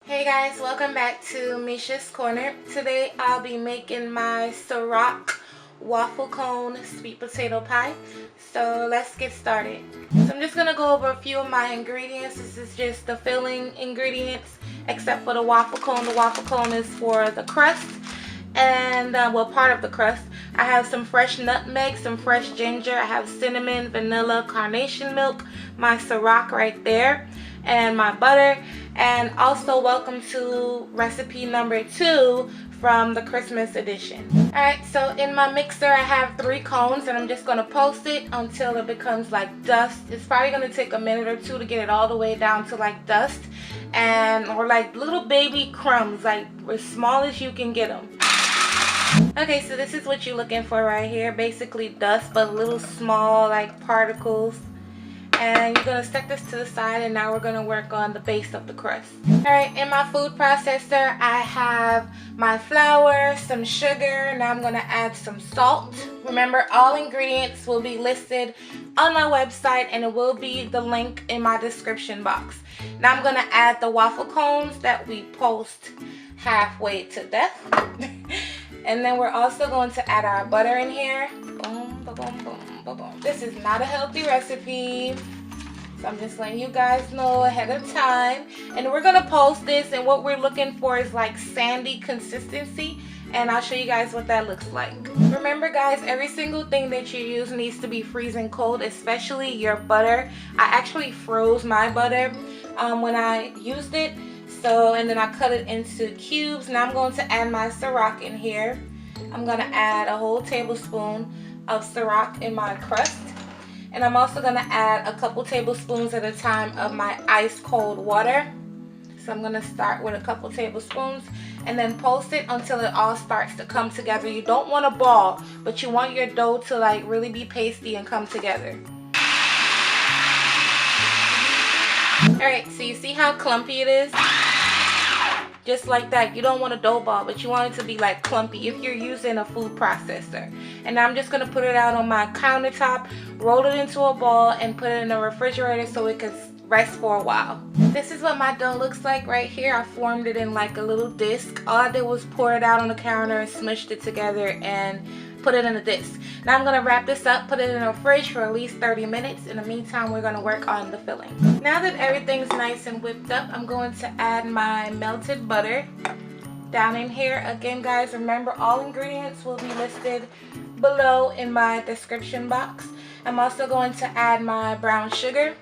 Hey guys, welcome back to Mesha's Corner. Today I'll be making my Ciroc Waffle Cone sweet potato pie. So let's get started. So I'm just going to go over a few of my ingredients. This is just the filling ingredients except for the waffle cone. The waffle cone is for the crust and well, part of the crust. I have some fresh nutmeg, some fresh ginger. I have cinnamon, vanilla, carnation milk, my Ciroc right there, and my butter. And also welcome to recipe number 2 from the Christmas edition. Alright, so in my mixer I have 3 cones and I'm just going to post it until it becomes like dust. It's probably going to take a minute or 2 to get it all the way down to like dust or like little baby crumbs, like as small as you can get them. Okay, so this is what you're looking for right here. Basically dust, but little small like particles. And you're going to set this to the side, and now we're going to work on the base of the crust. Alright, in my food processor I have my flour, some sugar. Now I'm going to add some salt. Remember, all ingredients will be listed on my website, and it will be the link in my description box. Now I'm going to add the waffle cones that we post halfway to death. And then we're also going to add our butter in here. Boom, boom, boom, boom, boom. This is not a healthy recipe, so I'm just letting you guys know ahead of time. And we're going to post this, and what we're looking for is like sandy consistency, and I'll show you guys what that looks like. Remember guys, every single thing that you use needs to be freezing cold, especially your butter. I actually froze my butter when I used it. So, and then I cut it into cubes. Now I'm going to add my Ciroc in here. I'm going to add a whole tablespoon of Ciroc in my crust. And I'm also going to add a couple tablespoons at a time of my ice cold water. So I'm going to start with a couple tablespoons and then post it until it all starts to come together. You don't want a ball, but you want your dough to like really be pasty and come together. Alright, so you see how clumpy it is? Just like that. You don't want a dough ball, but you want it to be like clumpy if you're using a food processor. And now I'm just going to put it out on my countertop, roll it into a ball, and put it in the refrigerator so it can rest for a while. This is what my dough looks like right here. I formed it in like a little disc. All I did was pour it out on the counter and smushed it together and put it in a disc. Now I'm going to wrap this up, put it in the fridge for at least 30 minutes. In the meantime, we're going to work on the filling. Now that everything's nice and whipped up, I'm going to add my melted butter down in here. Again guys, remember all ingredients will be listed below in my description box. I'm also going to add my brown sugar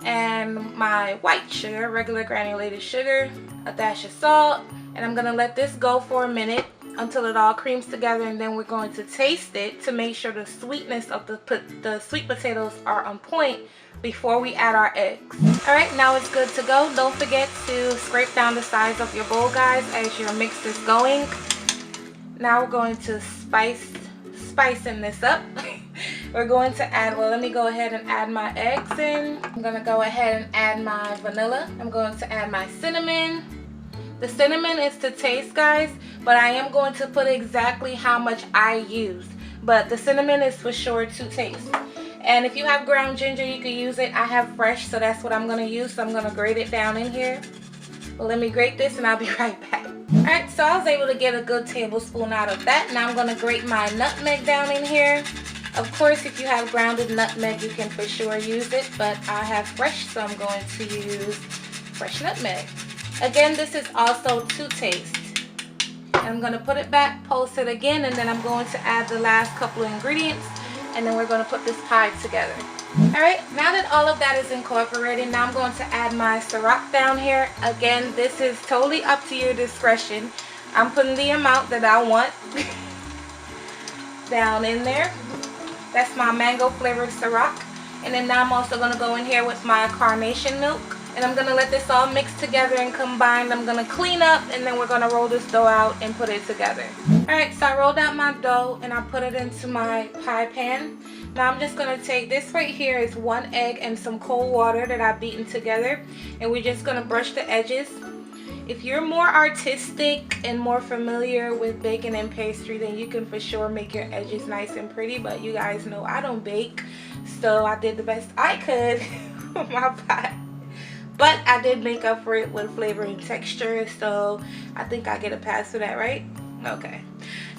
and my white sugar, regular granulated sugar, a dash of salt, and I'm going to let this go for a minute until it all creams together, and then we're going to taste it to make sure the sweetness of the sweet potatoes are on point before we add our eggs. Alright, now it's good to go. Don't forget to scrape down the sides of your bowl guys as your mix is going. Now we're going to spicing this up. We're going to add, well, let me go ahead and add my eggs in. I'm going to go ahead and add my vanilla. I'm going to add my cinnamon. The cinnamon is to taste guys, but I am going to put exactly how much I used. But the cinnamon is for sure to taste. And if you have ground ginger, you can use it. I have fresh, so that's what I'm going to use. So I'm going to grate it down in here. Well, let me grate this and I'll be right back. Alright, so I was able to get a good tablespoon out of that. Now I'm going to grate my nutmeg down in here. Of course, if you have grounded nutmeg, you can for sure use it. But I have fresh, so I'm going to use fresh nutmeg. Again, this is also to taste. I'm going to put it back, post it again, and then I'm going to add the last couple of ingredients, and then we're going to put this pie together. Alright, now that all of that is incorporated, now I'm going to add my Ciroc down here. Again, this is totally up to your discretion. I'm putting the amount that I want down in there. That's my mango flavored Ciroc. And then now I'm also going to go in here with my carnation milk. And I'm going to let this all mix together and combine. I'm going to clean up, and then we're going to roll this dough out and put it together. Alright, so I rolled out my dough and I put it into my pie pan. Now I'm just going to take this right here is 1 egg and some cold water that I've beaten together. And we're just going to brush the edges. If you're more artistic and more familiar with baking and pastry, then you can for sure make your edges nice and pretty. But you guys know I don't bake, so I did the best I could with my pie. but I did make up for it with flavor and texture, so I think I get a pass for that, right? Okay.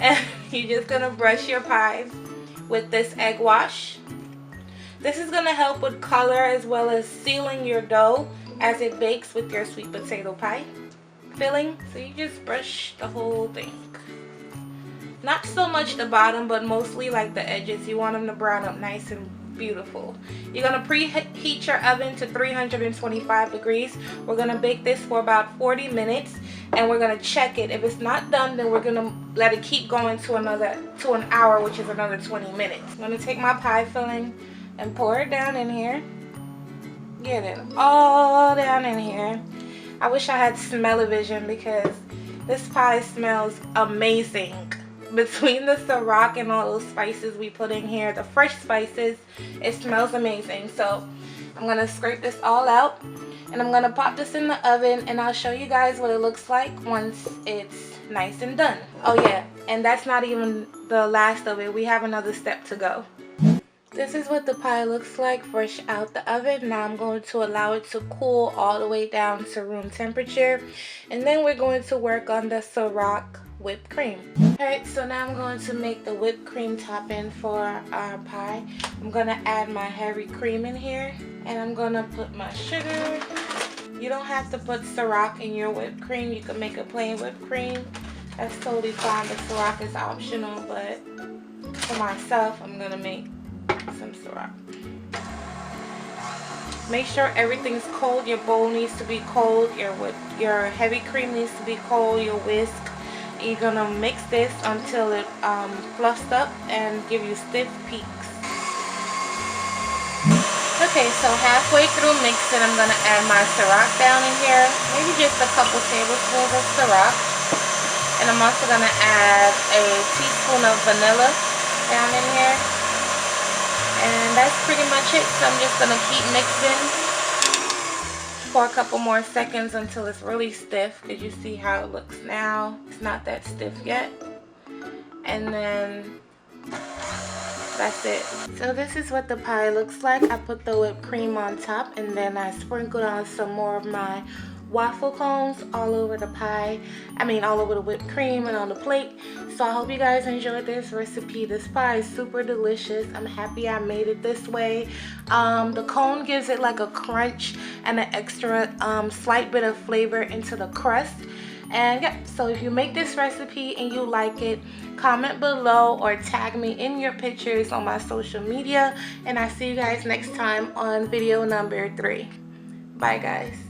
And you're just gonna brush your pies with this egg wash. This is gonna help with color as well as sealing your dough as it bakes with your sweet potato pie filling. So you just brush the whole thing. Not so much the bottom, but mostly like the edges. You want them to brown up nice and beautiful. You're gonna preheat your oven to 325 degrees. We're gonna bake this for about 40 minutes, and we're gonna check it. If it's not done, then we're gonna let it keep going to an hour, which is another 20 minutes. I'm gonna take my pie filling and pour it down in here. Get it all down in here. I wish I had smell-o-vision because this pie smells amazing. Between the Ciroc and all those spices we put in here, the fresh spices, it smells amazing. So I'm gonna scrape this all out, and I'm gonna pop this in the oven, and I'll show you guys what it looks like once it's nice and done. Oh yeah, and that's not even the last of it. We have another step to go. This is what the pie looks like fresh out the oven. Now I'm going to allow it to cool all the way down to room temperature, and then we're going to work on the Ciroc whipped cream. Alright, so now I'm going to make the whipped cream topping for our pie. I'm going to add my heavy cream in here, and I'm going to put my sugar. You don't have to put Ciroc in your whipped cream. You can make a plain whipped cream. That's totally fine. The Ciroc is optional, but for myself, I'm going to make some Ciroc. Make sure everything's cold. Your bowl needs to be cold. Your heavy cream needs to be cold. Your whisk. You're gonna mix this until it fluffs up and give you stiff peaks. Okay, so halfway through mixing, I'm gonna add my Ciroc down in here. Maybe just a couple tablespoons of Ciroc. And I'm also gonna add a teaspoon of vanilla down in here. And that's pretty much it. So I'm just gonna keep mixing for a couple more seconds until it's really stiff. Because you see how it looks now. It's not that stiff yet. And then that's it. So this is what the pie looks like. I put the whipped cream on top, and then I sprinkled on some more of my waffle cones all over the pie. I mean all over the whipped cream and on the plate. So I hope you guys enjoyed this recipe. This pie is super delicious. I'm happy I made it this way. The cone gives it like a crunch and an extra slight bit of flavor into the crust. And yeah, so if you make this recipe and you like it, comment below or tag me in your pictures on my social media. And I'll see you guys next time on video number 3. Bye guys.